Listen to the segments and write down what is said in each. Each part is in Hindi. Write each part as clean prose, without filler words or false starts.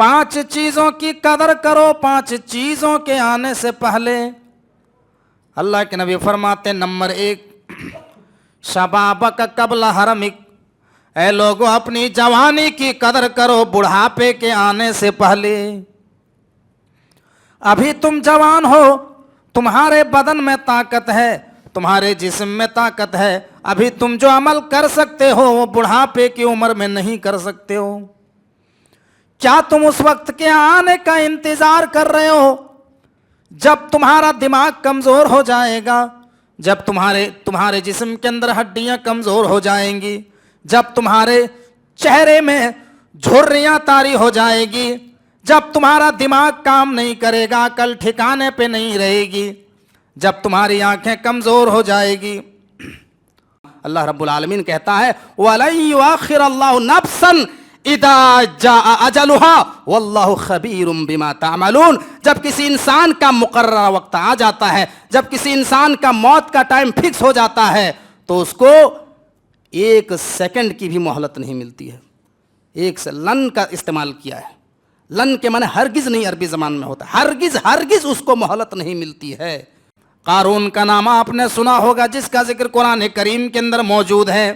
5 चीजों की कदर करो 5 चीजों के आने से पहले। अल्लाह के नबी फरमाते नंबर 1, शबाबक कबल हरमिक, ऐ लोगों अपनी जवानी की कदर करो बुढ़ापे के आने से पहले। अभी तुम जवान हो, तुम्हारे बदन में ताकत है, तुम्हारे जिस्म में ताकत है, अभी तुम जो अमल कर सकते हो वो बुढ़ापे की उम्र में नहीं कर सकते हो। क्या तुम उस वक्त के आने का इंतजार कर रहे हो जब तुम्हारा दिमाग कमजोर हो जाएगा, जब तुम्हारे जिस्म के अंदर हड्डियां कमजोर हो जाएंगी, जब तुम्हारे चेहरे में झुर्रियां तारी हो जाएगी, जब तुम्हारा दिमाग काम नहीं करेगा, अकल ठिकाने पे नहीं रहेगी, जब तुम्हारी आंखें कमजोर हो जाएगी। अल्लाह रब्बुल आलमीन कहता है वलन युअखिर अल्लाहु नफ्सन इदा जाअ अजलुहा वल्लाहु खबीरुम बिमा तामलून। जब किसी इंसान का मुकर्रर वक्त आ जाता है, जब किसी इंसान का मौत का टाइम फिक्स हो जाता है, तो उसको 1 सेकंड की भी मोहलत नहीं मिलती है। एक से लन का इस्तेमाल किया है, लन के माने हरगिज नहीं अरबी जबान में होता, हरगिज उसको मोहलत नहीं मिलती है। कारून का नाम आपने सुना होगा, जिसका जिक्र कुरान करीम के अंदर मौजूद है।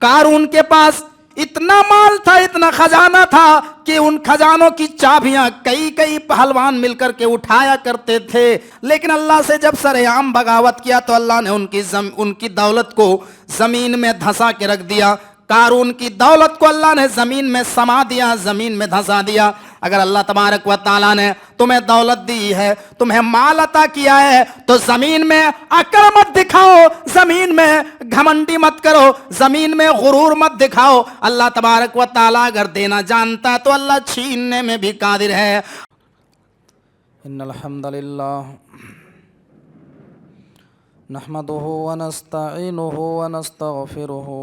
कारून के पास इतना माल था, इतना खजाना था कि उन खजानों की चाबियां कई पहलवान मिलकर के उठाया करते थे, लेकिन अल्लाह से जब सरेआम बगावत किया तो अल्लाह ने उनकी दौलत को जमीन में धंसा के रख दिया। कारून की दौलत को अल्लाह ने जमीन में समा दिया, जमीन में धंसा दिया। अगर अल्लाह तबारक व तआला ने तुम्हें दौलत दी है, तुम्हें माल अता किया है, तो जमीन में अकड़ मत दिखाओ, जमीन में घमंडी मत करो, जमीन में गुरूर मत दिखाओ। अल्लाह तबारक व तआला अगर देना जानता तो अल्लाह छीनने में भी कादिर है। इन्नल हम्दुलिल्लाह नहमदुहु व नस्तईनुहु व नस्तगफिरुहु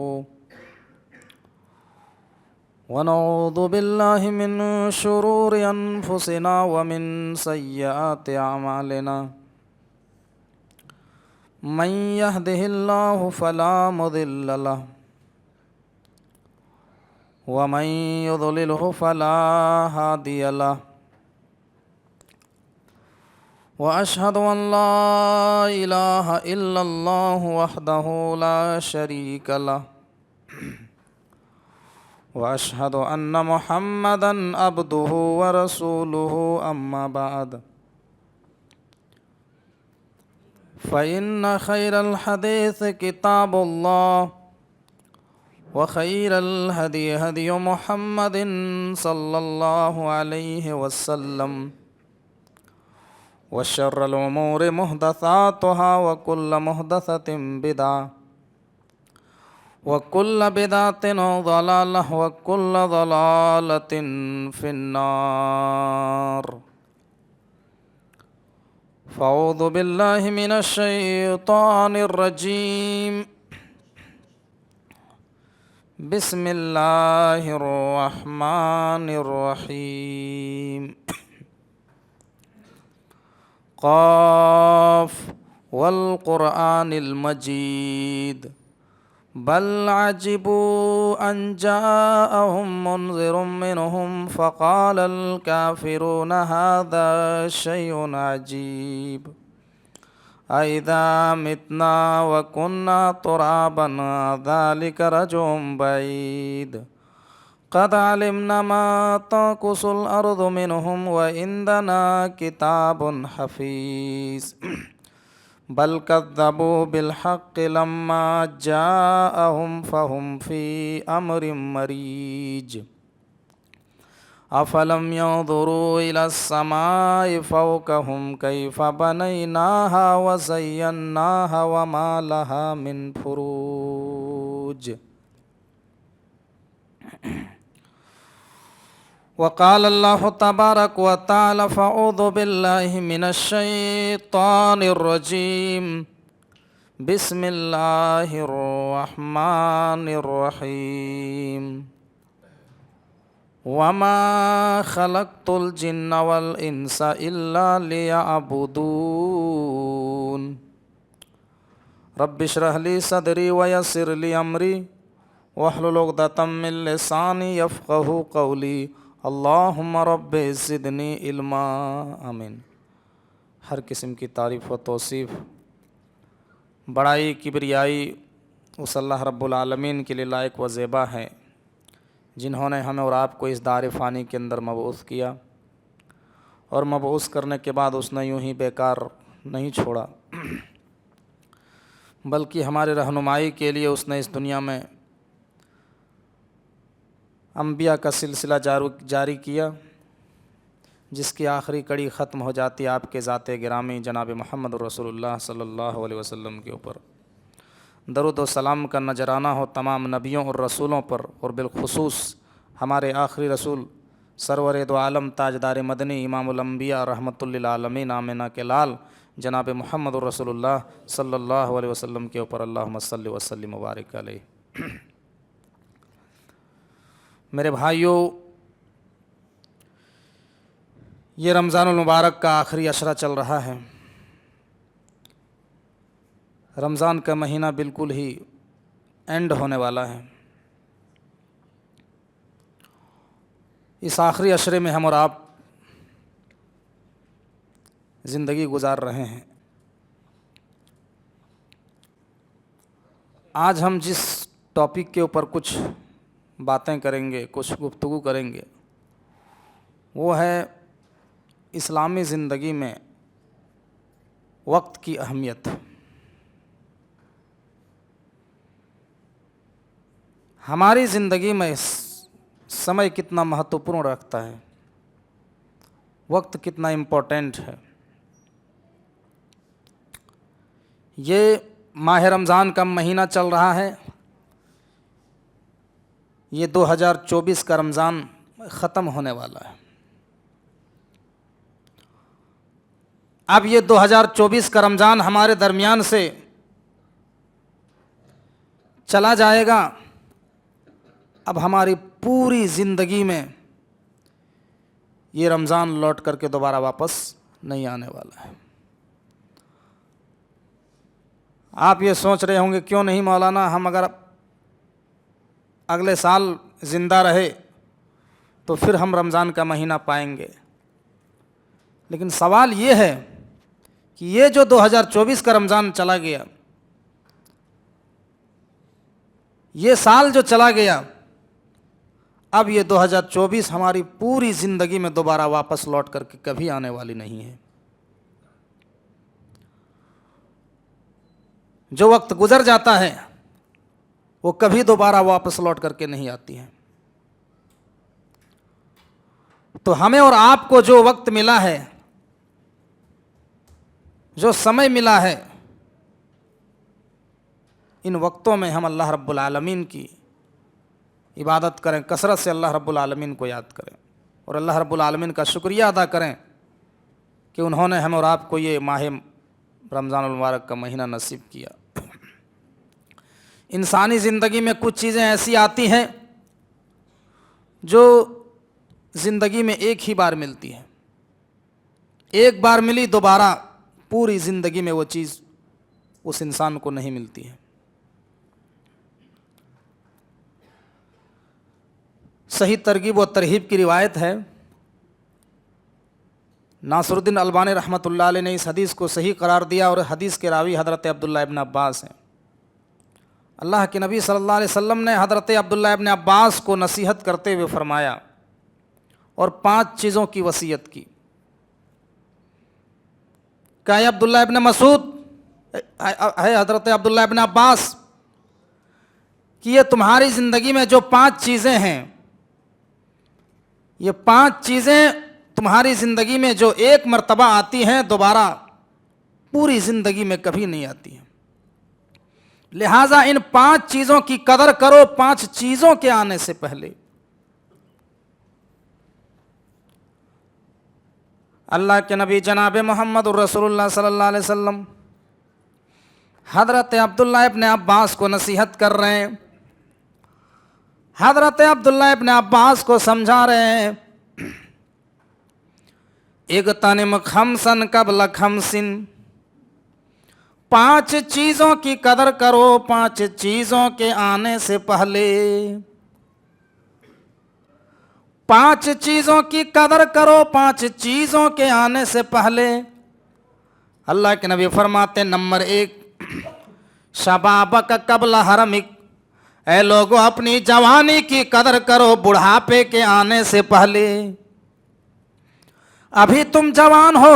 वनऊज़ु बिल्लाहि मिन शुरूरि अनफुसिना व मिन सय्यिआति अमालिना मन यहदिहिल्लाहु फला मुदिल्ल लहु व मन युद्लिलहु फला हादिय लहु व अशहदु अन ला इलाहा इल्लल्लाहु वहदहु ला शरीक लहु वअशहदु अन्न मुहम्मदन अब्दुहु व रसूलुहु अम्मा बाद फ़इन्न खैरल हदीस किताबुल्लाह व खैरल हदी हदी मुहम्मदिन सल्लल्लाहु अलैहि वसल्लम व शर्रल उमूरि मुहदसातुहा व कुल्ल मुहदसतिन बिदअ वकुल्ल बिदातिन ज़लालह वकुल्ल ज़लालतिन फिन्नार। फ़अऊज़ु बिल्लाहि मिनश शैतानिर रजीम। बिस्मिल्लाहिर रहमानिर रहीम। क़ाफ़ वल क़ुरआनिल मजीद बल अजिबू अन जाअहुम मुनज़िरुम मिनहुम फ़क़ालल काफ़िरून हाज़ा शैउन अजीब अइज़ा मितना व कुन्ना तुराबन ज़ालिक रजुम बईद क़द अलिमना मा तंकुसुल अर्ज़ु मिनहुम व इंदना किताबुन हफ़ीज़ बल कज़्ज़बू बिलहक़्क़ि लम्मा जाअहुम फ़हुम फ़ी अम्रिम मरीज अफ़लम यंज़ुरू इलस समाइ फ़ौक़हुम कैफ़ बनैनाहा व ज़य्यन्नाहा व मा लहा मिन फ़ुरूज। वक़ाल अल्लाहु तबारक व तआला फ़अऊज़ु बिल्लाहि मिनश शैतानिर रजीम बिस्मिल्लाहिर रहमानिर रहीम वमा खलक़तुल जिन्ना वल इंसा इल्ला लियअबुदून रब्बिश्रह ली सदरी व यस्सिर ली अमरी वहलुल उक़दतम मिन लिसानी यफ़क़हू क़ौली अल्लाहुम्मा रब्बि ज़िदनी इल्मा। आमीन। हर किस्म की तारीफ़ व तौसीफ़, बड़ाई, किबरियाई उस अल्लाह रब्बुल आलमीन के लिए लायक व ज़ेबा है, जिन्होंने हमें और आपको इस दार फ़ानी के अंदर मबऊस किया और मबऊस करने के बाद उसने यूं ही बेकार नहीं छोड़ा, बल्कि हमारे रहनुमाई के लिए उसने इस दुनिया में अम्बिया का सिलसिला जारी किया, जिसकी आखिरी कड़ी ख़त्म हो जाती है आपके ज़ाते गिरामी जनाब मोहम्मद रसूलुल्लाह सल्लल्लाहु अलैहि वसल्लम के ऊपर। दरूद व सलाम का नजराना हो तमाम नबियों और रसूलों पर, और बिलखुसूस हमारे आखिरी रसूल सरवर दो आलम ताजदार मदनी इमामुल अंबिया रहमतुल लिल आलमीन आमिना के लाल जनाब मोहम्मद रसूलुल्लाह सल्लल्लाहु अलैहि वसल्लम के ऊपर अल्लाहुम्मा सल्लि व सल्लिम व बारिक अलैहि। मेरे भाइयों, ये रमज़ानुल मुबारक का आखिरी अशरा चल रहा है। रमज़ान का महीना बिल्कुल ही एंड होने वाला है। इस आखिरी अशरे में हम और आप ज़िंदगी गुजार रहे हैं। आज हम जिस टॉपिक के ऊपर कुछ बातें करेंगे, कुछ गुफ्तगू करेंगे, वो है इस्लामी ज़िंदगी में वक्त की अहमियत। हमारी ज़िंदगी में समय कितना महत्वपूर्ण रखता है, वक्त कितना इम्पोर्टेंट है। ये माह रमज़ान का महीना चल रहा है। ये 2024 का रमज़ान ख़त्म होने वाला है। अब ये 2024 का रमज़ान हमारे दरमियान से चला जाएगा। अब हमारी पूरी ज़िंदगी में ये रमज़ान लौट करके दोबारा वापस नहीं आने वाला है। आप ये सोच रहे होंगे, क्यों नहीं मौलाना, हम अगर अगले साल ज़िंदा रहे तो फिर हम रमज़ान का महीना पाएंगे। लेकिन सवाल ये है कि ये जो 2024 का रमज़ान चला गया, ये साल जो चला गया, अब ये 2024 हमारी पूरी ज़िंदगी में दोबारा वापस लौट करके कभी आने वाली नहीं है। जो वक्त गुजर जाता है वो कभी दोबारा वापस लौट करके नहीं आती है। तो हमें और आपको जो वक्त मिला है, जो समय मिला है, इन वक्तों में हम अल्लाह रब्बुल आलमीन की इबादत करें, कसरत से अल्लाह रब्बुल आलमीन को याद करें और अल्लाह रब्बुल आलमीन का शुक्रिया अदा करें कि उन्होंने हम और आपको ये माह रमज़ानुल मुबारक का महीना नसीब किया। इंसानी ज़िंदगी में कुछ चीज़ें ऐसी आती हैं जो ज़िंदगी में एक ही बार मिलती हैं। एक बार मिली, दोबारा पूरी ज़िंदगी में वो चीज़ उस इंसान को नहीं मिलती है। सही तरगीब व तरहीब की रिवायत है। नासरुद्दीन अलबानी रहमतुल्लाह अलैह ने इस हदीस को सही करार दिया और हदीस के रावी हज़रत अब्दुल्लाह इब्न अब्बास हैं। अल्लाह के नबी सल्लल्लाहु अलैहि वसल्लम ने हज़रत अब्दुल्लाह इब्न अब्बास को नसीहत करते हुए फरमाया और 5 चीज़ों की वसीयत की। क्या अब्दुल्लाह इब्न मसूद है हज़रत अब्दुल्लाह इब्न अब्बास कि ये तुम्हारी ज़िंदगी में जो 5 चीज़ें हैं, ये 5 चीज़ें तुम्हारी ज़िंदगी में जो एक मर्तबा आती हैं, दोबारा पूरी ज़िंदगी में कभी नहीं आती हैं। लिहाजा इन 5 चीज़ों की कदर करो 5 चीज़ों के आने से पहले। अल्लाह के नबी जनाब मोहम्मद रसूलुल्लाह सल्लल्लाहु अलैहि वसल्लम हज़रत अब्दुल्लाह इब्न अब्बास को नसीहत कर रहे हैं। हज़रत अब्दुल्लाह इब्न अब्बास को समझा रहे हैं, इग़तनिम खमसन क़ब्ल खमसिन, 5 चीज़ों की कदर करो 5 चीज़ों के आने से पहले। 5 चीजों की कदर करो 5 चीजों के आने से पहले। अल्लाह के नबी फरमाते नंबर 1, शबाबक कबल हरमिक, ऐ लोगों अपनी जवानी की कदर करो बुढ़ापे के आने से पहले। अभी तुम जवान हो,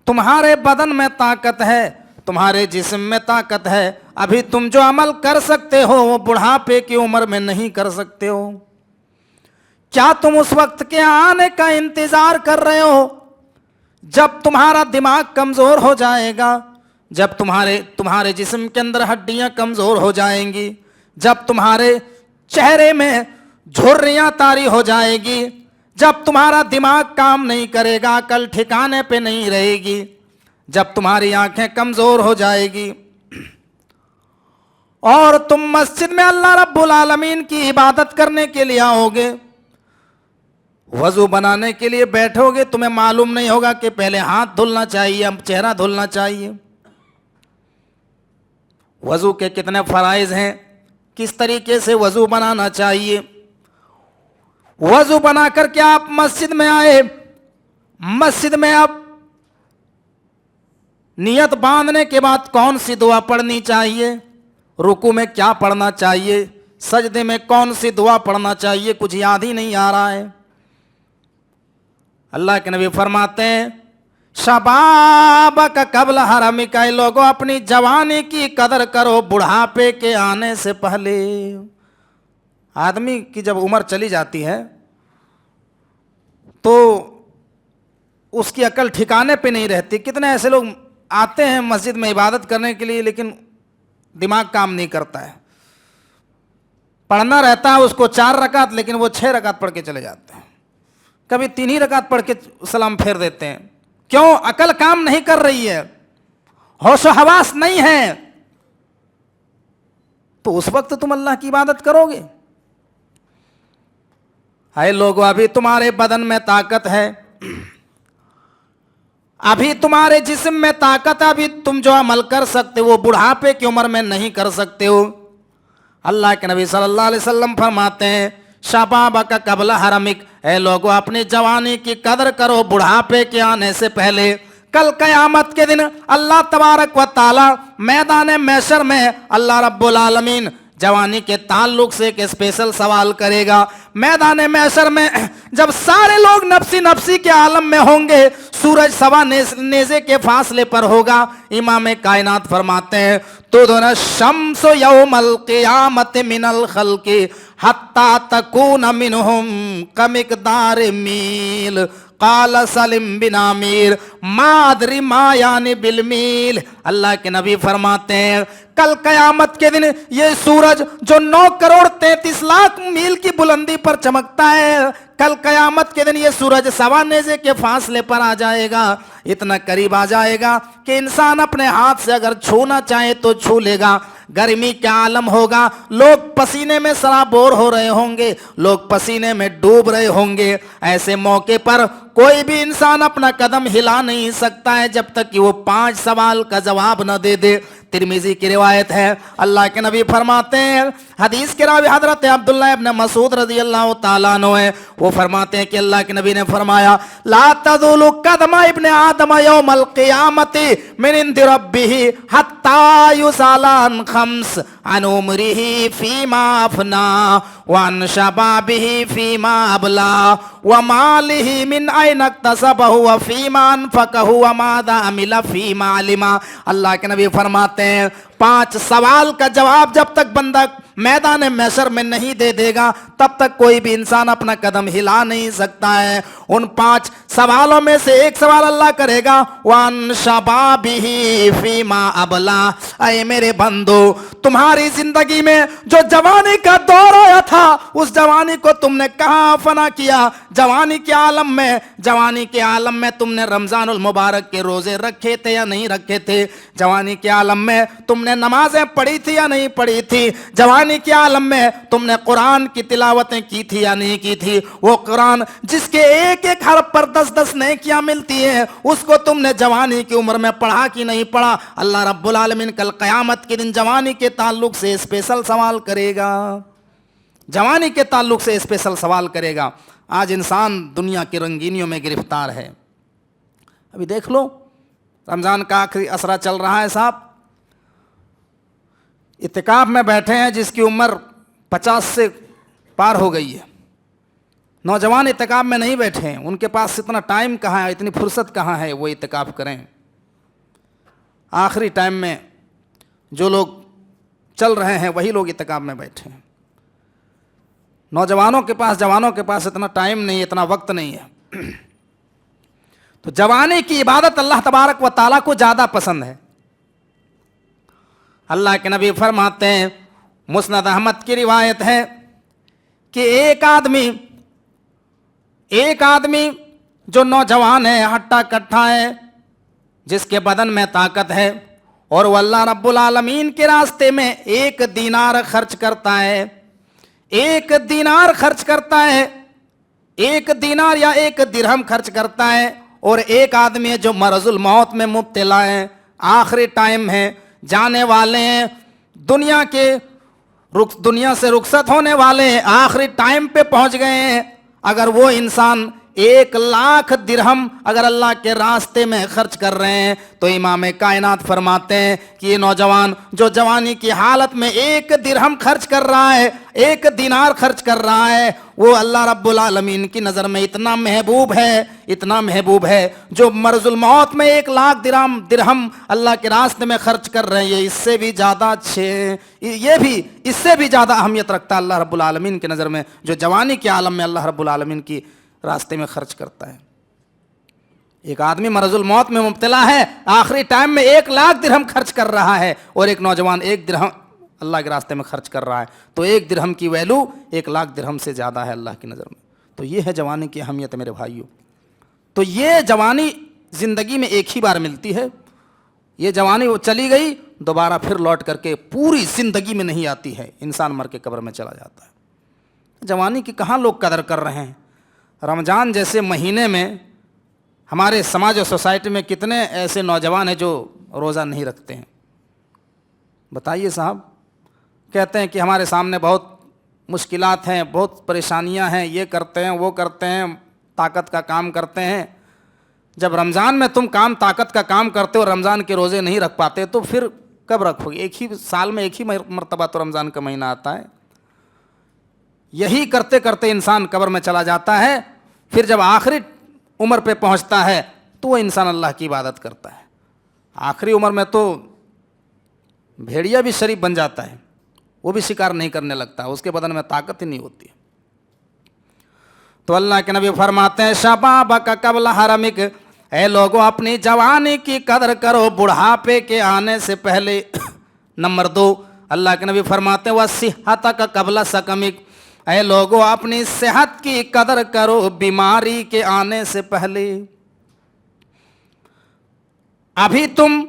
तुम्हारे बदन में ताकत है, तुम्हारे जिस्म में ताकत है, अभी तुम जो अमल कर सकते हो वो बुढ़ापे की उम्र में नहीं कर सकते हो। क्या तुम उस वक्त के आने का इंतजार कर रहे हो जब तुम्हारा दिमाग कमजोर हो जाएगा, जब तुम्हारे जिस्म के अंदर हड्डियां कमजोर हो जाएंगी, जब तुम्हारे चेहरे में झुर्रियां तारी हो जाएगी, जब तुम्हारा दिमाग काम नहीं करेगा, अकल ठिकाने पे नहीं रहेगी, जब तुम्हारी आंखें कमजोर हो जाएगी और तुम मस्जिद में अल्लाह रब्बुल आलमीन की इबादत करने के लिए आओगे, वजू बनाने के लिए बैठोगे, तुम्हें मालूम नहीं होगा कि पहले हाथ धुलना चाहिए अब चेहरा धुलना चाहिए। वजू के कितने फराइज हैं, किस तरीके से वजू बनाना चाहिए। वजू बना करके आप मस्जिद में आए, मस्जिद में आप नियत बांधने के बाद कौन सी दुआ पढ़नी चाहिए, रुकू में क्या पढ़ना चाहिए, सजदे में कौन सी दुआ पढ़ना चाहिए, कुछ याद ही नहीं आ रहा है। अल्लाह के नबी फरमाते हैं शबाबक कबल हरमिका, लोगों अपनी जवानी की कदर करो बुढ़ापे के आने से पहले। आदमी की जब उम्र चली जाती है तो उसकी अकल ठिकाने पे नहीं रहती। कितने ऐसे लोग आते हैं मस्जिद में इबादत करने के लिए लेकिन दिमाग काम नहीं करता है, पढ़ना रहता है उसको 4 रकात लेकिन वो 6 रकात पढ़ के चले जाते हैं, कभी 3 ही रकात पढ़ के सलाम फेर देते हैं। क्यों? अकल काम नहीं कर रही है, होशो हवास नहीं है। तो उस वक्त तुम अल्लाह की इबादत करोगे। हाय लोगों, अभी तुम्हारे बदन में ताकत है, अभी तुम्हारे जिस्म में ताकत है, अभी तुम जो अमल कर सकते हो वो बुढ़ापे की उम्र में नहीं कर सकते हो। अल्लाह के नबी सल्लल्लाहु अलैहि वसल्लम फरमाते हैं शबाबक कबल हरमिक, ऐ लोगों अपनी जवानी की कदर करो बुढ़ापे के आने से पहले। कल कयामत के दिन अल्लाह तबारक व ताला मैदान महशर में अल्लाह रब्बुल आलमीन जवानी के ताल्लुक से एक स्पेशल सवाल करेगा। मैदान महशर में जब सारे लोग नफसी नफसी के आलम में होंगे, सूरज सवा नेज़े के फासले पर होगा, इमाम कायनात फरमाते हैं तो दोनों शम्स यौमल क़ियामत मिनल खल्क़ि हत्ता तकून मिनहुम कमिक़दार मील काला सलिम बिन आमिर मादरी मायानी बिल मील। अल्लाह के नबी फरमाते हैं कल कयामत के दिन ये सूरज जो 9 करोड़ 33 लाख मील की बुलंदी पर चमकता है, कल कयामत के दिन ये सूरज सवा नेज़े के फासले पर आ जाएगा, इतना करीब आ जाएगा कि इंसान अपने हाथ से अगर छूना चाहे तो छू लेगा। गर्मी का आलम होगा, लोग पसीने में सराबोर हो रहे होंगे, लोग पसीने में डूब रहे होंगे। ऐसे मौके पर कोई भी इंसान अपना कदम हिला नहीं सकता है जब तक कि वो 5 सवाल का जवाब न दे दे। तिरमिजी की रिवायत है, अल्लाह के नबी फरमाते हैं, हदीस के रावी हजरत अब्दुल्लाह इब्न मसूद रज़ी अल्लाह ताला अन्हु है, वो फरमाते हैं कि अल्लाह के नबी ने फरमाया ला तज़ूलु कदमा इब्न आदम यौमल क़ियामति मिन इंदि रब्बिही हत्ता युसाला अन खम्स अन उमरिही फीमा अफना व अन शबाबिही फीमा अबला व मालिही मिन ऐन इक्तसबहु व फीमा अनफक़हु व माज़ा अमिला फीमा अलिमा। अल्लाह के नबी फरमाते हैं 5 सवाल का जवाब जब तक बंदा मैदान महशर में नहीं दे देगा तब तक कोई भी इंसान अपना कदम हिला नहीं सकता है। उन 5 सवालों में से एक सवाल अल्लाह करेगा वान शबाबिही फीमा अबला, ऐ मेरे बंदो तुम्हारी जिंदगी में जो जवानी का दौर आया था उस जवानी को तुमने कहां फना किया। जवानी के आलम में तुमने रमजानुल मुबारक के रोजे रखे थे या नहीं रखे थे? जवानी के आलम में तुमने नमाजें पढ़ी थी या नहीं पढ़ी थी? जवानी के आलम में तुमने कुरान की तिलावतें की थी या नहीं की थी? वो कुरान जिसके एक एक हरफ पर 10-10 नेकियां मिलती हैं उसको तुमने जवानी की उम्र में पढ़ा कि नहीं पढ़ा? अल्लाह रब्बुल आलमीन कल क़यामत के दिन जवानी के ताल्लुक से स्पेशल सवाल करेगा, जवानी के ताल्लुक से स्पेशल सवाल करेगा। आज इंसान दुनिया की रंगीनियों में गिरफ्तार है। अभी देख लो, रमज़ान का आखिरी असरा चल रहा है साहब, इत्तिकाफ में बैठे हैं जिसकी उम्र 50 से पार हो गई है। नौजवान इत्तिकाफ में नहीं बैठे हैं, उनके पास इतना टाइम कहाँ है, इतनी फुर्सत कहाँ है वो इत्तिकाफ करें। आखिरी टाइम में जो लोग चल रहे हैं वही लोग इत्तिकाफ में बैठे हैं। नौजवानों के पास, जवानों के पास इतना टाइम नहीं, इतना वक्त नहीं है। तो जवानी की इबादत अल्लाह तबारक व ताला को ज़्यादा पसंद है। अल्लाह के नबी फरमाते हैं, मुस्नद अहमद की रिवायत है कि एक आदमी जो नौजवान है, हट्टा कट्ठा है, जिसके बदन में ताकत है, और वह अल्लाह रब्बुल आलमीन के रास्ते में 1 दीनार खर्च करता है, 1 दीनार खर्च करता है, 1 दीनार या 1 दिरहम खर्च करता है। और एक आदमी है जो मरजुल मौत में मुब्तला है, आखिरी टाइम है, जाने वाले हैं, दुनिया से रुखसत होने वाले हैं, आखिरी टाइम पे पहुंच गए हैं। अगर वो इंसान 1 लाख दिरहम अगर अल्लाह के रास्ते में खर्च कर रहे हैं, तो इमाम कायनात फरमाते हैं कि ये नौजवान जो जवानी की हालत में 1 दिरहम खर्च कर रहा है, 1 दिनार खर्च कर रहा है, वो अल्लाह रब्बुल आलमीन की नज़र में इतना महबूब है, इतना महबूब है। जो मरजुल मौत में 1 लाख दिरहम अल्लाह के रास्ते में खर्च कर रहे हैं, ये इससे भी ज़्यादा अच्छे, ये भी इससे भी ज़्यादा अहमियत रखता है अल्लाह रब्बुल आलमीन की नज़र में, जो जवानी के आलम में अल्लाह रब्बुल आलमीन की रास्ते में खर्च करता है। एक आदमी मरजुल मौत में मुब्तला है, आखिरी टाइम में 1 लाख दिरहम खर्च कर रहा है, और एक नौजवान 1 दिरहम अल्लाह के रास्ते में खर्च कर रहा है, तो 1 दिरहम की वैल्यू 1 लाख दिरहम से ज़्यादा है अल्लाह की नज़र में। तो ये है जवानी की अहमियत मेरे भाइयों। तो ये जवानी ज़िंदगी में एक ही बार मिलती है, ये जवानी वो चली गई, दोबारा फिर लौट करके पूरी ज़िंदगी में नहीं आती है, इंसान मर के कब्र में चला जाता है। जवानी की कहाँ लोग कदर कर रहे हैं। रमज़ान जैसे महीने में हमारे समाज और सोसाइटी में कितने ऐसे नौजवान हैं जो रोज़ा नहीं रखते हैं। बताइए साहब, कहते हैं कि हमारे सामने बहुत मुश्किलात हैं, बहुत परेशानियां हैं, ये करते हैं, वो करते हैं, ताकत का काम करते हैं। जब रमज़ान में तुम ताकत का काम करते हो, रमज़ान के रोज़े नहीं रख पाते, तो फिर कब रखोगे? एक ही साल में एक ही मरतबा तो रमज़ान का महीना आता है। यही करते करते इंसान कब्र में चला जाता है। फिर जब आखिरी उम्र पे पहुंचता है तो वो इंसान अल्लाह की इबादत करता है। आखिरी उम्र में तो भेड़िया भी शरीफ बन जाता है, वो भी शिकार नहीं करने लगता, उसके बदन में ताकत ही नहीं होती। तो अल्लाह के नबी फरमाते हैं, शबाबक कब्ल हरमिक, ऐ लोगों अपनी जवानी की कदर करो बुढ़ापे के आने से पहले। नंबर 2, अल्लाह के नबी फरमाते हैं, वह सिहतक कब्ल सकमिक, ऐ लोगों अपनी सेहत की कदर करो बीमारी के आने से पहले। अभी तुम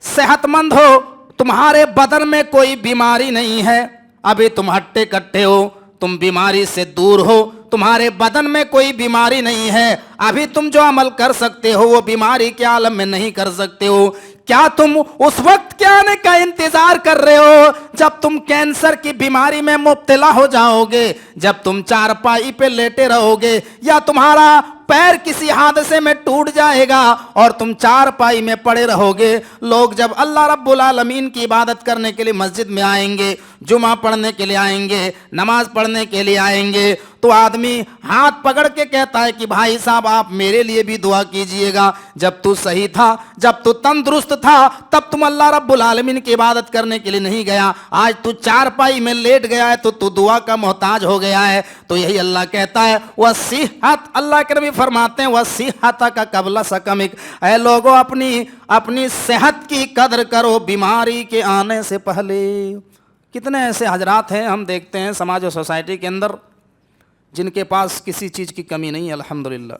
सेहतमंद हो, तुम्हारे बदन में कोई बीमारी नहीं है, अभी तुम हट्टे कट्टे हो, तुम बीमारी से दूर हो, तुम्हारे बदन में कोई बीमारी नहीं है, अभी तुम जो अमल कर सकते हो वो बीमारी के आलम में नहीं कर सकते हो। क्या तुम उस वक्त के आने का इंतजार कर रहे हो जब तुम कैंसर की बीमारी में मुब्तला हो जाओगे, जब तुम चारपाई पे लेटे रहोगे, या तुम्हारा पैर किसी हादसे में टूट जाएगा और तुम चारपाई में पड़े रहोगे? लोग जब अल्लाह रब्बुल आलमीन की इबादत करने के लिए मस्जिद में आएंगे, जुमा पढ़ने के लिए आएंगे, नमाज पढ़ने के लिए आएंगे, तो आदमी हाथ पकड़ के कहता है कि भाई साहब आप मेरे लिए भी दुआ कीजिएगा। जब तू सही था, जब तू तंदुरुस्त था, तब तुम अल्लाह रब्बुल आलमीन की इबादत करने के लिए नहीं गया, आज तू चारपाई में लेट गया है तो तू दुआ का मोहताज हो गया है। तो यही अल्लाह कहता है, वह सिहत, अल्लाह के नबी फरमाते हैं, वह सिहत का कबला सकमिक, ऐ लोगों अपनी सेहत की कदर करो बीमारी के आने से पहले। कितने ऐसे हजरात हैं हम देखते हैं समाज और सोसाइटी के अंदर जिनके पास किसी चीज़ की कमी नहीं है, अल्हम्दुलिल्लाह,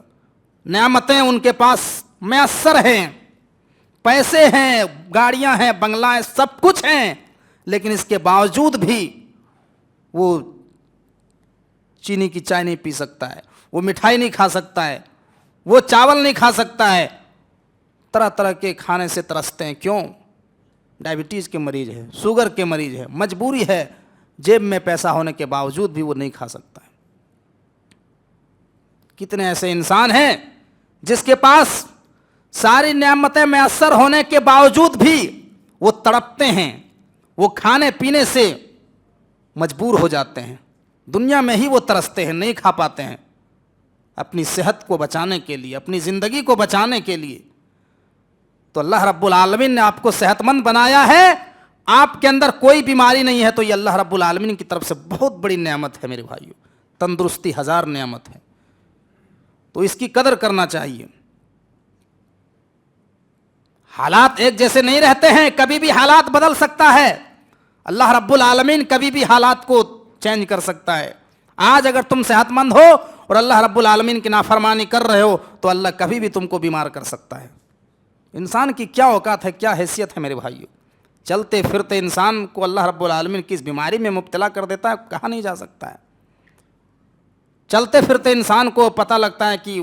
नेमतें उनके पास मैसर हैं, पैसे हैं, गाड़ियां हैं, बंगला है, सब कुछ हैं, लेकिन इसके बावजूद भी वो चीनी की चाय नहीं पी सकता है, वो मिठाई नहीं खा सकता है, वो चावल नहीं खा सकता है, तरह तरह के खाने से तरसते हैं। क्यों? डायबिटीज़ के मरीज है, शुगर के मरीज है, मजबूरी है, जेब में पैसा होने के बावजूद भी वो नहीं खा सकता है। कितने ऐसे इंसान हैं जिसके पास सारी नेमतें मैसर होने के बावजूद भी वो तड़पते हैं, वो खाने पीने से मजबूर हो जाते हैं, दुनिया में ही वो तरसते हैं, नहीं खा पाते हैं अपनी सेहत को बचाने के लिए, अपनी ज़िंदगी को बचाने के लिए। तो अल्लाह रब्बुल आलमीन ने आपको सेहतमंद बनाया है, आपके अंदर कोई बीमारी नहीं है, तो ये अल्लाह रब्बुल आलमीन की तरफ से बहुत बड़ी नेमत है मेरे भाइयों। तंदुरुस्ती 1000 नेमत है, तो इसकी कदर करना चाहिए। हालात एक जैसे नहीं रहते हैं, कभी भी हालात बदल सकता है। अल्लाह रब्बुल आलमीन कभी भी हालात को चेंज कर सकता है। आज अगर तुम सेहतमंद हो और अल्लाह रब्बुल आलमीन की नाफरमानी कर रहे हो तो अल्लाह कभी भी तुमको बीमार कर सकता है। इंसान की क्या औकात है, क्या हैसियत है मेरे भाइयों। चलते फिरते इंसान को अल्लाह रब्बुल आलमीन किस बीमारी में मुब्तला कर देता है, कहा नहीं जा सकता है। चलते फिरते इंसान को पता लगता है कि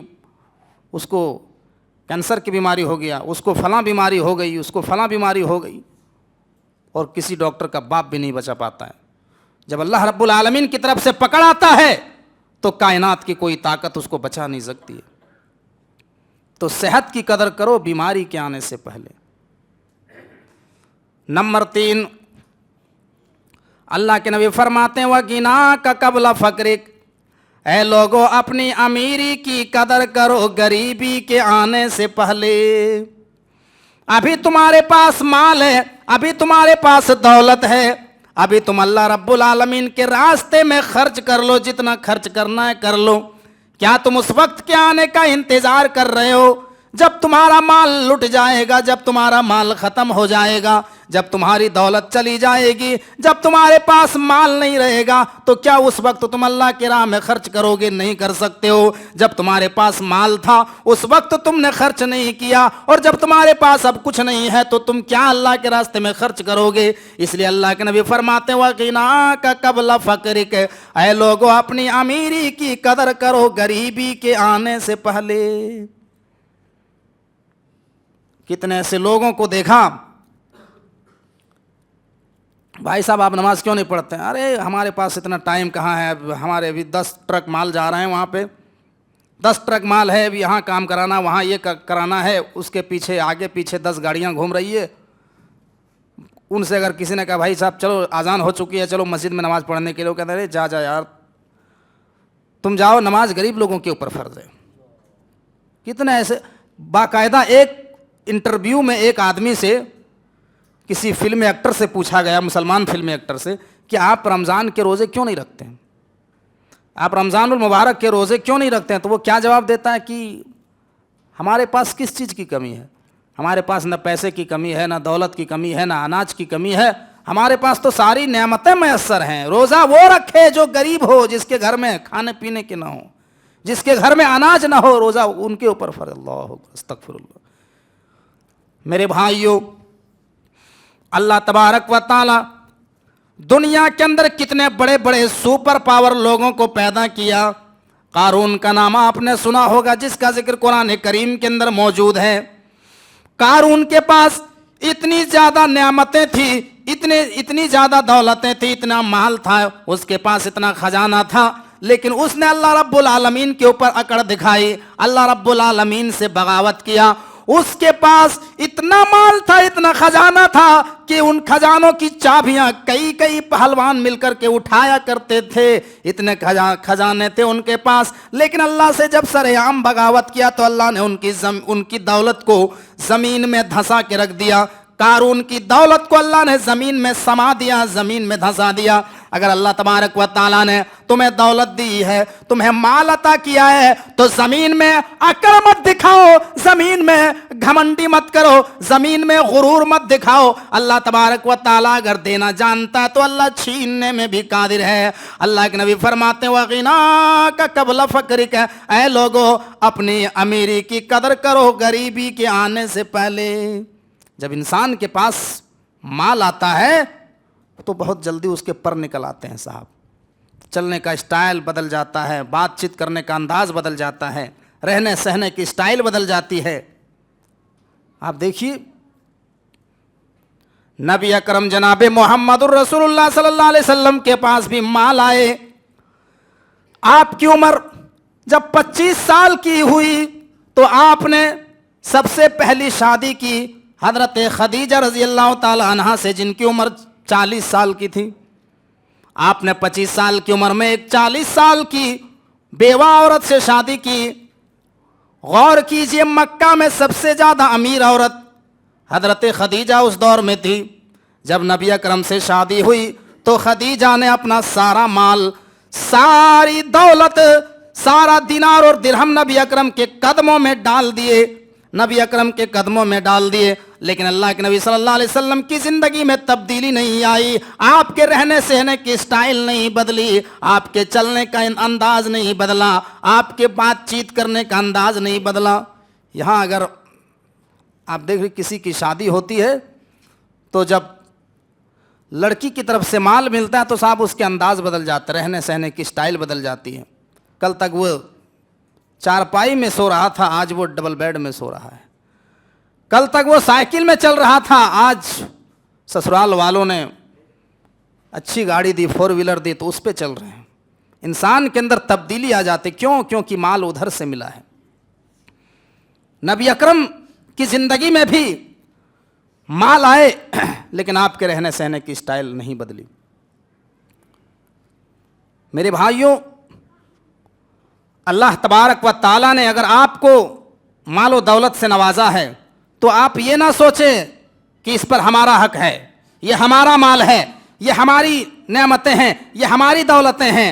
उसको कैंसर की बीमारी हो गया, उसको फलां बीमारी हो गई, उसको फलां बीमारी हो गई, और किसी डॉक्टर का बाप भी नहीं बचा पाता है। जब अल्लाह रब्बुल आलमीन की तरफ से पकड़ आता है तो कायनात की कोई ताकत उसको बचा नहीं सकती है। तो सेहत की कदर करो बीमारी के आने से पहले। नंबर 3, अल्लाह के नबी फरमाते हैं वगिना का कबला फकरिक, ऐ लोगों अपनी अमीरी की कदर करो गरीबी के आने से पहले। अभी तुम्हारे पास माल है, अभी तुम्हारे पास दौलत है, अभी तुम अल्लाह रब्बुल आलमीन के रास्ते में खर्च कर लो, जितना खर्च करना है कर लो। क्या तुम उस वक्त के आने का इंतजार कर रहे हो जब तुम्हारा माल लुट जाएगा, जब तुम्हारा माल खत्म हो जाएगा, जब तुम्हारी दौलत चली जाएगी, जब तुम्हारे पास माल नहीं रहेगा, तो क्या उस वक्त तुम अल्लाह की राह में खर्च करोगे? नहीं कर सकते हो। जब तुम्हारे पास माल था उस वक्त तुमने खर्च नहीं किया, और जब तुम्हारे पास अब कुछ नहीं है तो तुम क्या अल्लाह के रास्ते में खर्च करोगे? इसलिए अल्लाह के नबी फरमाते हैं वगिना का कबला फकरिक, ऐ लोगों अपनी अमीरी की कदर करो गरीबी के आने से पहले। कितने ऐसे लोगों को देखा, भाई साहब आप नमाज क्यों नहीं पढ़ते हैं? अरे हमारे पास इतना टाइम कहाँ है, हमारे अभी 10 ट्रक माल जा रहे हैं, वहाँ पे 10 ट्रक माल है, अभी यहाँ काम कराना, वहाँ ये कराना है, उसके पीछे आगे पीछे 10 गाड़ियाँ घूम रही है। उनसे अगर किसी ने कहा भाई साहब चलो आज़ान हो चुकी है, चलो मस्जिद में नमाज़ पढ़ने के लिए, वो कहते हैं अरे जा यार तुम जाओ, नमाज गरीब लोगों के ऊपर फ़र्ज़ है। कितने ऐसे, बाकायदा एक इंटरव्यू में एक आदमी से, किसी फिल्म एक्टर से पूछा गया, मुसलमान फिल्म एक्टर से, कि आप रमज़ान के रोज़े क्यों नहीं रखते हैं, आप रमज़ानुल मुबारक के रोज़े क्यों नहीं रखते हैं? तो वो क्या जवाब देता है कि हमारे पास किस चीज़ की कमी है, हमारे पास न पैसे की कमी है, न दौलत की कमी है, न अनाज की कमी है, हमारे पास तो सारी नेमतें मैसर हैं। रोज़ा वो रखे जो गरीब हो, जिसके घर में खाने पीने के ना हो, जिसके घर में अनाज ना हो, रोज़ा उनके ऊपर फ़र्ज़। अल्लाह अस्तगफिरुल्लाह। मेरे भाइयों, अल्लाह तबारक व तआला दुनिया के अंदर कितने बड़े बड़े सुपर पावर लोगों को पैदा किया। कारून का नाम आपने सुना होगा, जिसका जिक्र कुरान करीम के अंदर मौजूद है। कारून के पास इतनी ज़्यादा नेमतें थी, इतनी ज़्यादा दौलतें थी, इतना माल था, उसके पास इतना खजाना था, लेकिन उसने अल्लाह रब्बुल आलमीन के ऊपर अकड़ दिखाई, अल्लाह रब्बुल आलमीन से बगावत किया। उसके पास इतना माल था, इतना खजाना था कि उन खजानों की चाबियां कई पहलवान मिलकर के उठाया करते थे, इतने खजाने थे उनके पास। लेकिन अल्लाह से जब सरेआम बगावत किया तो अल्लाह ने उनकी दौलत को ज़मीन में धंसा के रख दिया। कारून की दौलत को अल्लाह ने ज़मीन में समा दिया, ज़मीन में धंसा दिया। अगर अल्लाह तबारक व तआला ने तुम्हें दौलत दी है, तुम्हें माल अता किया है, तो ज़मीन में अकड़ मत दिखाओ, ज़मीन में घमंडी मत करो, ज़मीन में गुरूर मत दिखाओ। अल्लाह तबारक व तआला अगर देना जानता है तो अल्लाह छीनने में भी कादिर है। अल्लाह के नबी फरमाते हैं वगिना का कबला फकरिक, ऐ लोगों अपनी अमीरी की कदर करो गरीबी के आने से पहले। जब इंसान के पास माल आता है तो बहुत जल्दी उसके पर निकल आते हैं साहब, चलने का स्टाइल बदल जाता है, बातचीत करने का अंदाज बदल जाता है, रहने सहने की स्टाइल बदल जाती है। आप देखिए नबी अकरम जनाब मोहम्मदुर रसूलुल्लाह सल्लल्लाहु अलैहि वसल्लम के पास भी माल आए। आपकी उम्र जब 25 साल की हुई तो आपने सबसे पहली शादी की हजरत खदीजा रजी अल्लाह ताला अन्हा से, जिनकी उम्र 40 साल की थी। आपने 25 साल की उम्र में एक 40 साल की बेवा औरत से शादी की। गौर कीजिए, मक्का में सबसे ज्यादा अमीर औरत हजरत खदीजा उस दौर में थी। जब नबी अकरम से शादी हुई तो खदीजा ने अपना सारा माल, सारी दौलत, सारा दिनार और दिरहम नबी अकरम के कदमों में डाल दिए, नबी अकरम के कदमों में डाल दिए। लेकिन अल्लाह के नबी सल्लल्लाहु अलैहि वसल्लम की जिंदगी में तब्दीली नहीं आई। आपके रहने सहने की स्टाइल नहीं बदली, आपके चलने का अंदाज नहीं बदला, आपके बातचीत करने का अंदाज नहीं बदला। यहाँ अगर आप देख रहे किसी की शादी होती है तो जब लड़की की तरफ से माल मिलता है तो साहब उसके अंदाज बदल जाते, रहने सहने की स्टाइल बदल जाती है। कल तक वो चारपाई में सो रहा था, आज वो डबल बेड में सो रहा है। कल तक वो साइकिल में चल रहा था, आज ससुराल वालों ने अच्छी गाड़ी दी, 4 व्हीलर दी तो उस पर चल रहे हैं। इंसान के अंदर तब्दीली आ जाती, क्यों? क्योंकि माल उधर से मिला है। नबी अकरम की जिंदगी में भी माल आए लेकिन आपके रहने सहने की स्टाइल नहीं बदली। मेरे भाइयों, अल्लाह तबारक व ताला ने अगर आपको मालो दौलत से नवाजा है तो आप ये ना सोचें कि इस पर हमारा हक है, ये हमारा माल है, ये हमारी नेमतें हैं, ये हमारी दौलतें हैं,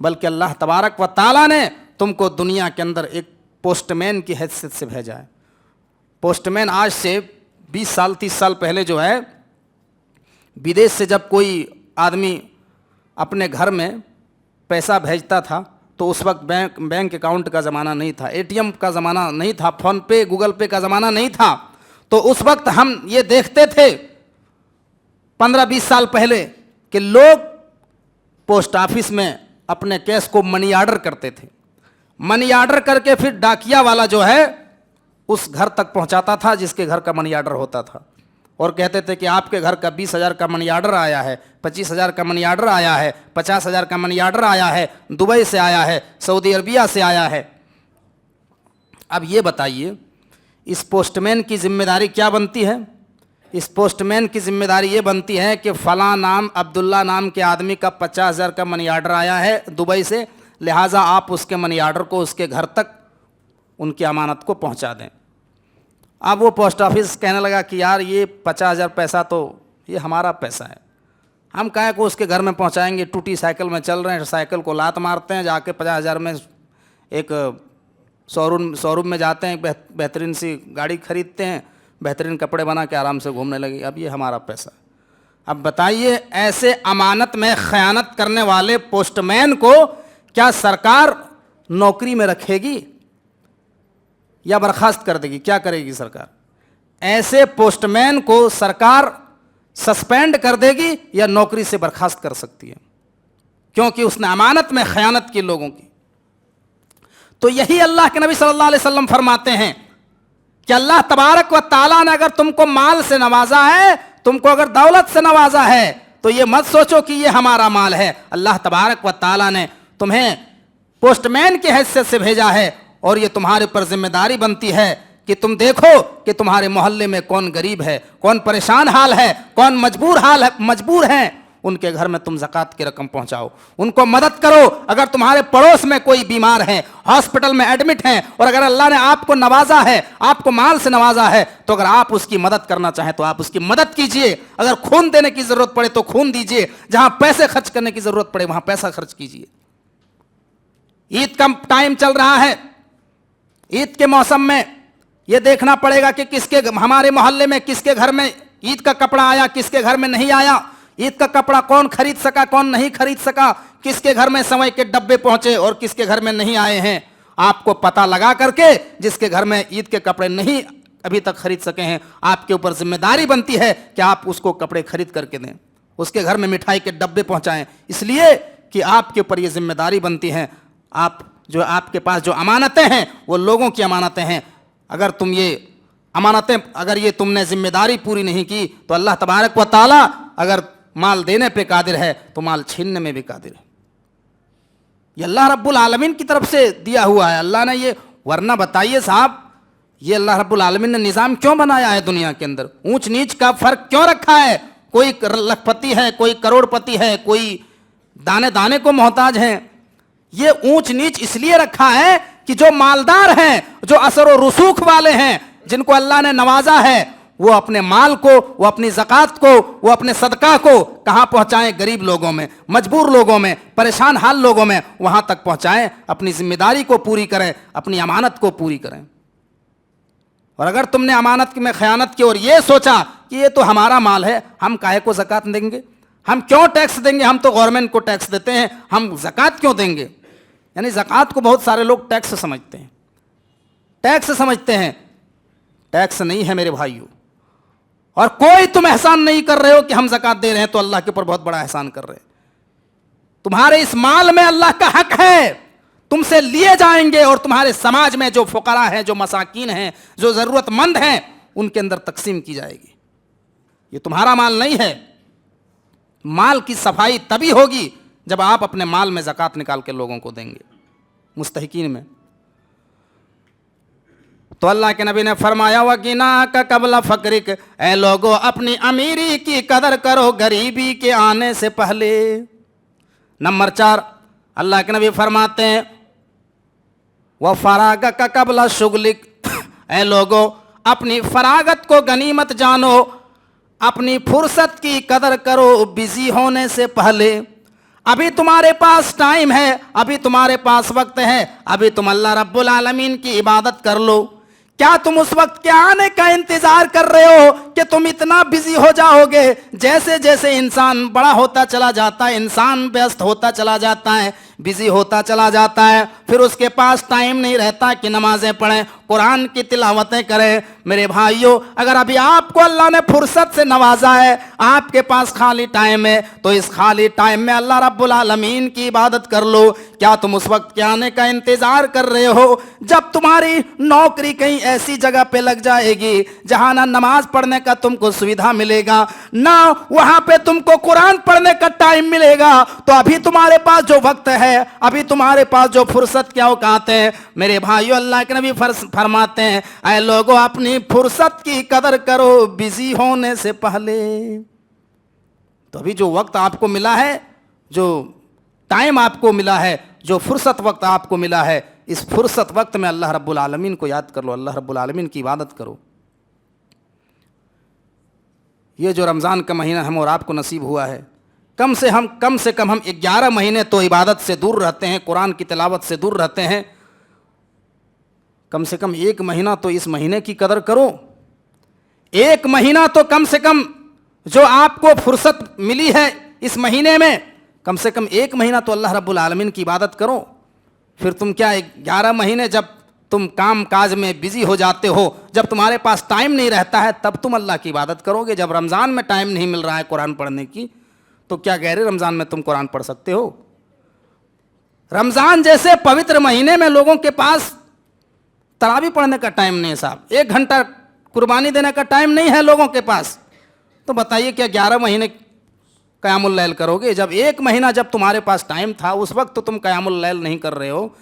बल्कि अल्लाह तबारक व ताला ने तुमको दुनिया के अंदर एक पोस्टमैन की हैसियत से भेजा है। पोस्टमैन आज से 20 साल 30 साल पहले जो है, विदेश से जब कोई आदमी अपने घर में पैसा भेजता था तो उस वक्त बैंक अकाउंट का ज़माना नहीं था, एटीएम का ज़माना नहीं था, फ़ोन पे गूगल पे का ज़माना नहीं था। तो उस वक्त हम ये देखते थे 15-20 साल पहले कि लोग पोस्ट ऑफिस में अपने कैश को मनी ऑर्डर करते थे। मनी ऑर्डर करके फिर डाकिया वाला जो है उस घर तक पहुंचाता था जिसके घर का मनी ऑर्डर होता था, और कहते थे कि आपके घर का 20,000 का मनी ऑर्डर आया है, 25,000 का मनी ऑर्डर आया है, 50,000 का मनी ऑर्डर आया है, दुबई से आया है, सऊदी अरबिया से आया है। अब ये बताइए, इस पोस्टमैन की जिम्मेदारी क्या बनती है? इस पोस्टमैन की जिम्मेदारी ये बनती है कि फ़लाँ नाम अब्दुल्ला नाम के आदमी का 50,000 का मनी ऑर्डर आया है दुबई से, लिहाजा आप उसके मनी ऑर्डर को उसके घर तक उनकी अमानत को पहुंचा दें। अब वो पोस्ट ऑफिस कहने लगा कि यार ये 50,000 पैसा तो ये हमारा पैसा है, हम काहे को उसके घर में पहुंचाएंगे, टूटी साइकिल में चल रहे हैं, साइकिल को लात मारते हैं, जाके 50,000 में एक शोरूम में जाते हैं, बेहतरीन सी गाड़ी खरीदते हैं, बेहतरीन कपड़े बना के आराम से घूमने लगे, अब ये हमारा पैसा। अब बताइए, ऐसे अमानत में खयानत करने वाले पोस्टमैन को क्या सरकार नौकरी में रखेगी या बर्खास्त कर देगी? क्या करेगी सरकार? ऐसे पोस्टमैन को सरकार सस्पेंड कर देगी या नौकरी से बर्खास्त कर सकती है, क्योंकि उसने अमानत में खयानत की लोगों की। तो यही अल्लाह के नबी सल्लल्लाहु अलैहि वसल्लम फरमाते हैं कि अल्लाह तबारक व ताला ने अगर तुमको माल से नवाजा है, तुमको अगर दौलत से नवाजा है, तो ये मत सोचो कि ये हमारा माल है। अल्लाह तबारक व ताला ने तुम्हें पोस्टमैन की हैसियत से भेजा है और ये तुम्हारे ऊपर जिम्मेदारी बनती है कि तुम देखो कि तुम्हारे मोहल्ले में कौन गरीब है, कौन परेशान हाल है, कौन मजबूर है, उनके घर में तुम ज़कात की रकम पहुंचाओ, उनको मदद करो। अगर तुम्हारे पड़ोस में कोई बीमार है, हॉस्पिटल में एडमिट है, और अगर अल्लाह ने आपको नवाजा है, आपको माल से नवाजा है, तो अगर आप उसकी मदद करना चाहें तो आप उसकी मदद कीजिए। अगर खून देने की ज़रूरत पड़े तो खून दीजिए, जहां पैसे खर्च करने की ज़रूरत पड़े वहां पैसा खर्च कीजिए। ईद का टाइम चल रहा है, ईद के मौसम में यह देखना पड़ेगा कि किसके हमारे मोहल्ले में किसके घर में ईद का कपड़ा आया, किसके घर में नहीं आया, ईद का कपड़ा कौन खरीद सका, कौन नहीं खरीद सका, किसके घर में समय के डब्बे पहुंचे और किसके घर में नहीं आए हैं। आपको पता लगा करके जिसके घर में ईद के कपड़े नहीं अभी तक खरीद सके हैं, आपके ऊपर जिम्मेदारी बनती है कि आप उसको कपड़े खरीद करके दें, उसके घर में मिठाई के डब्बे पहुंचाएं, इसलिए कि आपके ऊपर ये जिम्मेदारी बनती है। आपके पास जो अमानतें हैं वो लोगों की अमानतें हैं। अगर तुम ये अमानतें, अगर ये तुमने जिम्मेदारी पूरी नहीं की तो अल्लाह तबारक व ताला अगर माल देने पे कादिर है तो माल छीनने में भी कादिर है। ये अल्लाह रब्बुल आलमीन की तरफ से दिया हुआ है, अल्लाह ने ये, वरना बताइए साहब ये अल्लाह रब्बुल आलमीन ने निज़ाम क्यों बनाया है दुनिया के अंदर? ऊंच नीच का फर्क क्यों रखा है? कोई लखपति है, कोई करोड़पति है, कोई दाने दाने को मोहताज है। ये ऊंच नीच इसलिए रखा है कि जो मालदार हैं, जो असर और रसूख वाले हैं, जिनको अल्लाह ने नवाजा है, वो अपने माल को, वो अपनी ज़कात को, वो अपने सदका को कहां पहुंचाएं? गरीब लोगों में, मजबूर लोगों में, परेशान हाल लोगों में, वहां तक पहुंचाएं। अपनी जिम्मेदारी को पूरी करें, अपनी अमानत को पूरी करें। और अगर तुमने अमानत में खयानत की और ये सोचा कि ये तो हमारा माल है, हम काहे को ज़कात देंगे, हम क्यों टैक्स देंगे, हम तो गवर्नमेंट को टैक्स देते हैं, हम ज़कात क्यों देंगे? यानी ज़कात को बहुत सारे लोग टैक्स समझते हैं, टैक्स समझते हैं। टैक्स नहीं है मेरे भाइयों। और कोई तुम एहसान नहीं कर रहे हो कि हम ज़कात दे रहे हैं तो अल्लाह के ऊपर बहुत बड़ा एहसान कर रहे हैं। तुम्हारे इस माल में अल्लाह का हक है, तुमसे लिए जाएंगे और तुम्हारे समाज में जो फुकरा हैं, जो मसाकीन हैं, जो ज़रूरतमंद हैं, उनके अंदर तकसीम की जाएगी। ये तुम्हारा माल नहीं है। माल की सफाई तभी होगी जब आप अपने माल में ज़कात निकाल के लोगों को देंगे, मुस्तहिकीन में। तो अल्लाह के नबी ने फरमाया वगिना का कबला फ़क्रिक, ऐ लोगों अपनी अमीरी की कदर करो गरीबी के आने से पहले। नंबर 4 अल्लाह के नबी फरमाते हैं वह फराग का कबला शुगलिक, ऐ लोगों अपनी फरागत को गनीमत जानो, अपनी फुर्सत की कदर करो बिजी होने से पहले। अभी तुम्हारे पास टाइम है, अभी तुम्हारे पास वक्त है, अभी तुम अल्लाह रब्बुल आलमीन की इबादत कर लो। क्या तुम उस वक्त के आने का इंतजार कर रहे हो कि तुम इतना बिजी हो जाओगे? जैसे जैसे इंसान बड़ा होता चला जाता है, इंसान व्यस्त होता चला जाता है, बिजी होता चला जाता है, फिर उसके पास टाइम नहीं रहता कि नमाजें पढ़ें, कुरान की तिलावतें करें। मेरे भाइयों, अगर अभी आपको अल्लाह ने फुर्सत से नवाजा है, आपके पास खाली टाइम है, तो इस खाली टाइम में अल्लाह रब्बुल आलमीन की इबादत कर लो। क्या तुम उस वक्त के आने का इंतजार कर रहे हो जब तुम्हारी नौकरी कहीं ऐसी जगह पे लग जाएगी जहां ना नमाज पढ़ने का तुमको सुविधा मिलेगा, ना वहां पे तुमको कुरान पढ़ने का टाइम मिलेगा? तो अभी तुम्हारे पास जो वक्त है, अभी तुम्हारे पास जो फुर्सत के औकात है, मेरे भाइयों अल्लाह के नबी फरमाते हैं ऐ लोगों अपनी फुर्सत की कदर करो बिजी होने से पहले। तो अभी जो वक्त आपको मिला है, जो टाइम आपको मिला है, जो फुर्सत वक्त आपको मिला है, इस फुर्सत वक्त में अल्लाह रब्बुल आलमीन को याद कर लो, अल्लाह रब्बुल आलमीन की इबादत करो। ये जो रमज़ान का महीना हम और आपको नसीब हुआ है, कम से कम हम 11 महीने तो इबादत से दूर रहते हैं, कुरान की तिलावत से दूर रहते हैं। कम से कम 1 महीना तो इस महीने की कदर करो। 1 महीना तो कम से कम जो आपको फुर्सत मिली है इस महीने में, कम से कम 1 महीना तो अल्लाह रब्बुल आलमीन की इबादत करो। फिर तुम क्या 11 महीने जब तुम काम काज में बिजी हो जाते हो, जब तुम्हारे पास टाइम नहीं रहता है, तब तुम अल्लाह की इबादत करोगे। जब रमज़ान में टाइम नहीं मिल रहा है कुरान पढ़ने की, तो क्या गैर रमज़ान में तुम कुरान पढ़ सकते हो? रमज़ान जैसे पवित्र महीने में लोगों के पास तरावी पढ़ने का टाइम नहीं है साहब, 1 घंटा कुर्बानी देने का टाइम नहीं है लोगों के पास। तो बताइए क्या 11 महीने क़यामुल लैल करोगे? जब 1 महीना जब तुम्हारे पास टाइम था, उस वक्त तो तुम क़यामुल लैल नहीं कर रहे हो,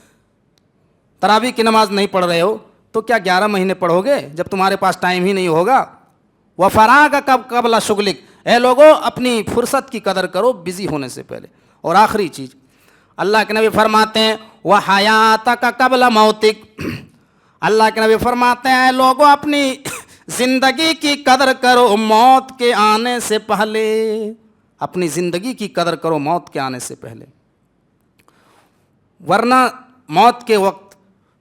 तरावी की नमाज नहीं पढ़ रहे हो, तो क्या 11 महीने पढ़ोगे जब तुम्हारे पास टाइम ही नहीं होगा? वह फराग कब कबला शुगलिक, ऐ लोगों अपनी फुर्सत की कदर करो बिजी होने से पहले। और आखिरी चीज़ अल्लाह के नबी फरमाते हैं वह हयात का कबला मौतिक, अल्लाह के नबी फरमाते हैं लोगों अपनी ज़िंदगी की कदर करो मौत के आने से पहले। अपनी ज़िंदगी की कदर करो मौत के आने से पहले, वरना मौत के वक्त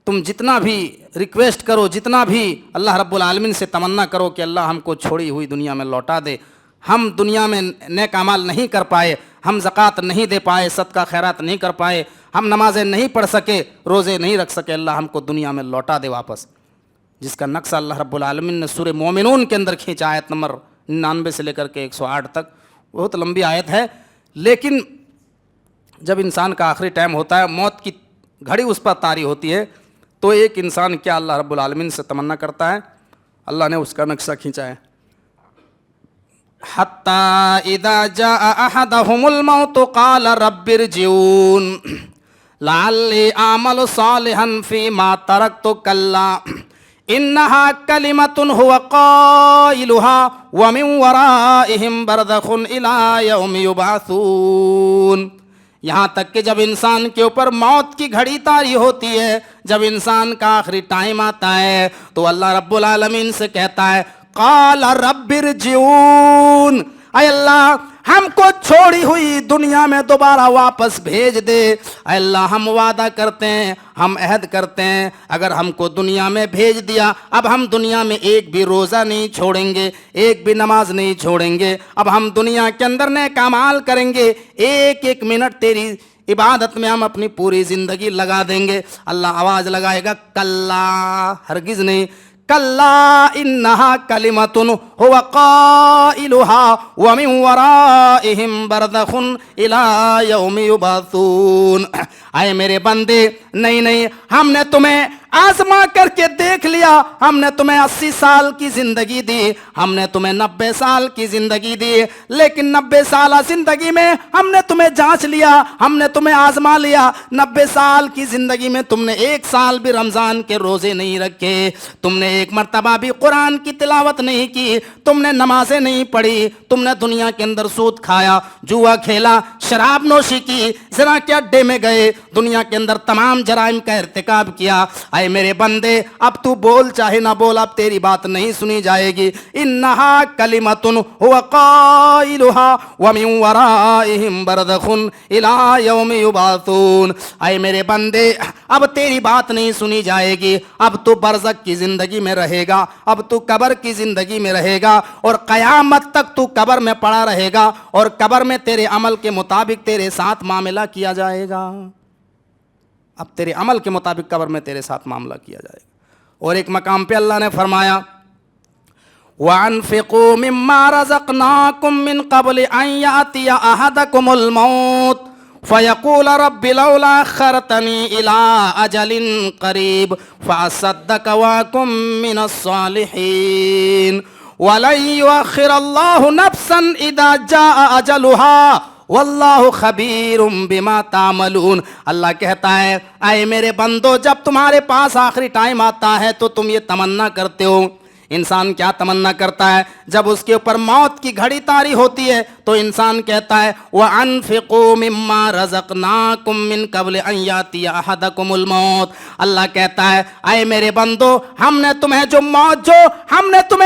तुम जितना भी रिक्वेस्ट करो, जितना भी अल्लाह रब्बुल आलमीन से तमन्ना करो कि अल्लाह हमको छोड़ी हुई दुनिया में लौटा दे, हम दुनिया में नेक अमाल नहीं कर पाए, हम ज़कात नहीं दे पाए, सदका खैरात नहीं कर पाए, हम नमाजें नहीं पढ़ सके, रोज़े नहीं रख सके, अल्लाह हमको दुनिया में लौटा दे वापस। जिसका नक्शा अल्लाह रब्बुल आलमीन ने सूरह मोमिनून के अंदर खींचा, आयत नंबर 99 से लेकर के 108 तक। बहुत लंबी आयत है, लेकिन जब इंसान का आखिरी टाइम होता है, मौत की घड़ी उस पर तारी होती है, तो एक इंसान क्या अल्लाह रब्बुल आलमीन से तमन्ना करता है, अल्लाह ने उसका नक्शा खींचा है। हत्ता इदा जा अहदहुमुल मौत क़ाल रब्बिरजिऊन लअल्ली आमलु सालिहन फीमा तरक्तु कल्ला इन्नहा कलिमतुन हुवा क़ाइलुहा व मिन वराइहिम बरज़खुन इला यौमि युबअसून। यहाँ तक कि जब इंसान के ऊपर मौत की घड़ी तारी होती है, जब इंसान का आखिरी टाइम आता है, तो अल्लाह रब्बुल आलमीन से कहता है क़ाल रब्बिरजिऊन, ऐ अल्लाह हमको छोड़ी हुई दुनिया में दोबारा वापस भेज दे। ऐ अल्लाह हम वादा करते हैं, हम अहद करते हैं, अगर हमको दुनिया में भेज दिया, अब हम दुनिया में एक भी रोज़ा नहीं छोड़ेंगे, एक भी नमाज नहीं छोड़ेंगे। अब हम दुनिया के अंदर नेक अमाल करेंगे, एक एक मिनट तेरी इबादत में हम अपनी पूरी ज़िंदगी लगा देंगे। अल्लाह आवाज़ लगाएगा कल्ला, हरगिज़ नहीं, कल्ला इन्नहा कलिमतुन हुवा क़ाइलुहा व मिन वराइहिम बरज़खुन इला यौमि युबअसून। आए मेरे बंदे, नहीं नहीं, हमने तुम्हें आजमा करके देख लिया, हमने तुम्हें 80 साल की जिंदगी दी, हमने तुम्हें 90 साल की जिंदगी दी, लेकिन 90 साल जिंदगी में हमने तुम्हें जांच लिया, हमने तुम्हें आजमा लिया। 90 साल की जिंदगी में तुमने एक साल भी रमजान के रोजे नहीं रखे, तुमने एक मर्तबा भी कुरान की तिलावत नहीं की, तुमने नमाजें नहीं पढ़ी, तुमने दुनिया के अंदर सूद खाया, जुआ खेला, शराब नोशी की, ज़िना के अड्डे में गए, दुनिया के अंदर तमाम जराइम का इर्तिकाब किया। आए मेरे बंदे, अब तू बोल चाहे ना बोल, अब तेरी बात नहीं सुनी जाएगी। इन्नहा कलिमतुन हुवा क़ाइलुहा व मिन वराइहिम बरज़खुन इला यौमि युबअसून। आए मेरे बंदे, अब तेरी बात नहीं सुनी जाएगी, अब तू बरज़ख की जिंदगी में रहेगा, अब तू कब्र की जिंदगी में रहेगा, और क़यामत तक तू कब्र में पड़ा रहेगा, और कब्र में तेरे अमल के मुताबिक तेरे साथ मामला किया जाएगा। अब तेरे अमल के मुताबिक कब्र में तेरे साथ मामला किया जाएगा। और एक मकाम पे अल्लाह ने फरमाया वअन्फ़िक़ू मिम्मा रज़क़नाकुम मिन क़ब्ल अन यातिया अहदकुमुल मौत फ़यक़ूल रब्बि लौला अख़्ख़रतनी इला अजलिन क़रीब फ़असद्दक़ व अकुम मिनस सालिहीन वलन युअख़्ख़िरल्लाहु नफ़्सन इज़ा जाअ अजलुहा वल्लाहु खबीरुम बिमा तामलून। अल्लाह कहता है, आए मेरे बंदो, जब तुम्हारे पास आखिरी टाइम आता है तो तुम ये तमन्ना करते हो। इंसान क्या तमन्ना करता है? जब उसके ऊपर मौत की घड़ी तारी होती है तो इंसान कहता है वअन्फ़िक़ू मिम्मा रज़क़नाकुम मिन क़ब्ल अन यातिया अहदकुमुल मौत। अल्लाह कहता है, आए मेरे बंदो, हमने तुम्हें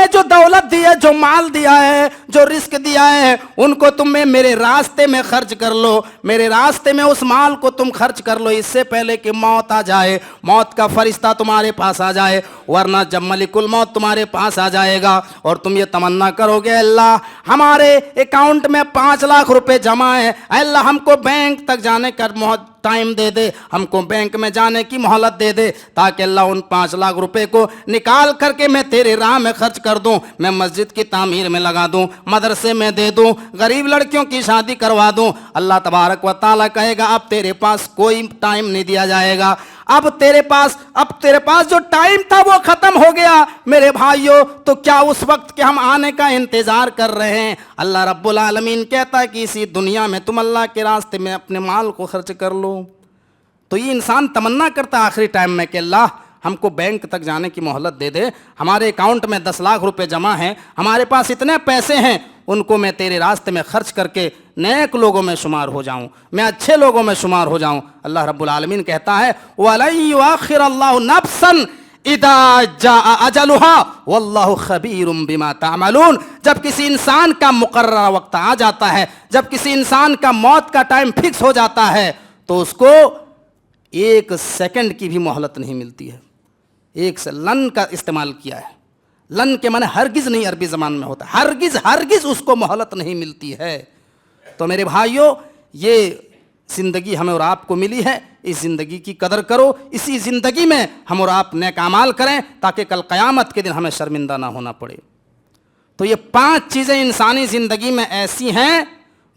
जो दौलत दी है, जो माल दिया है, जो रिस्क दिया है, उनको तुम्हें मेरे रास्ते में खर्च कर लो, मेरे रास्ते में उस माल को तुम खर्च कर लो, इससे पहले कि मौत आ जाए, मौत का फरिश्ता तुम्हारे पास आ जाए। वरना जब मलिकुल मौत तुम्हारे पास आ जाएगा और तुम ये तमन्ना करोगे अल्लाह हमारे अकाउंट में 5 लाख रुपए जमा है, अल्लाह हमको बैंक तक जाने का टाइम दे दे, हमको बैंक में जाने की मोहलत दे दे, ताकि अल्लाह उन 5 लाख रुपए को निकाल करके मैं तेरे राह में खर्च कर दूं, मैं मस्जिद की तामीर में लगा दूं, मदरसे में दे दूं, गरीब लड़कियों की शादी करवा दूं। अल्लाह तबारक व तआला कहेगा अब तेरे पास कोई टाइम नहीं दिया जाएगा, अब तेरे पास जो टाइम था वो खत्म हो गया। मेरे भाइयों, तो क्या उस वक्त के हम आने का इंतजार कर रहे हैं? अल्लाह रब्बुल आलमीन कहता है कि इसी दुनिया में तुम अल्लाह के रास्ते में अपने माल को खर्च कर लो। तो ये इंसान तमन्ना करता है आखिरी टाइम में कि अल्लाह हमको बैंक तक जाने की मोहलत दे दे, हमारे अकाउंट में 10 लाख रुपए जमा हैं, हमारे पास इतने पैसे हैं, उनको मैं तेरे रास्ते में खर्च करके नेक लोगों में शुमार हो जाऊं, मैं अच्छे लोगों में शुमार हो जाऊं। अल्लाह रब्बुल आलमीन कहता है वलन युअख़्ख़िरल्लाहु नफ़्सन इज़ा जाअ अजलुहा वल्लाहु ख़बीरुम बिमा तामलून। जब किसी इंसान का मुक़र्रर वक्त आ जाता है, जब किसी इंसान का मौत का टाइम फिक्स हो जाता है, तो उसको 1 सेकंड की भी मोहलत नहीं मिलती है। एक से लन का इस्तेमाल किया है, लन के माने हरगिज़ नहीं अरबी ज़बान में होता, हरगिज़ उसको मोहलत नहीं मिलती है। तो मेरे भाइयों, ये ज़िंदगी हमें और आपको मिली है, इस ज़िंदगी की कदर करो, इसी ज़िंदगी में हम और आप नेक अमाल करें ताकि कल क़यामत के दिन हमें शर्मिंदा ना होना पड़े। तो ये 5 चीज़ें इंसानी ज़िंदगी में ऐसी हैं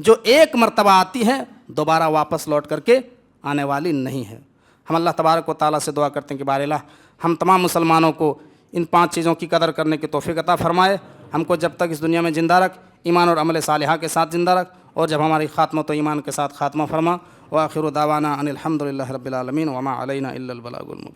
जो एक मर्तबा आती हैं, दोबारा वापस लौट करके आने वाली नहीं है। हम अल्लाह तबारक व तआला से दुआ करते हैं कि बारिल्लाह हम तमाम मुसलमानों को इन 5 चीज़ों की कदर करने की तौफ़ीक़ अता फ़रमाए। हमको जब तक इस दुनिया में ज़िंदा रख, ईमान और अमल सालिहा के साथ ज़िंदा रख, और जब हमारी ख़ात्मा तो ईमान के साथ ख़ात्मा फरमा। व आखिरु दावाना अनिल हम्दुलिल्लाहि रब्बिल आलमीन व मा अलैना इल्लल बलागुल मुबीन।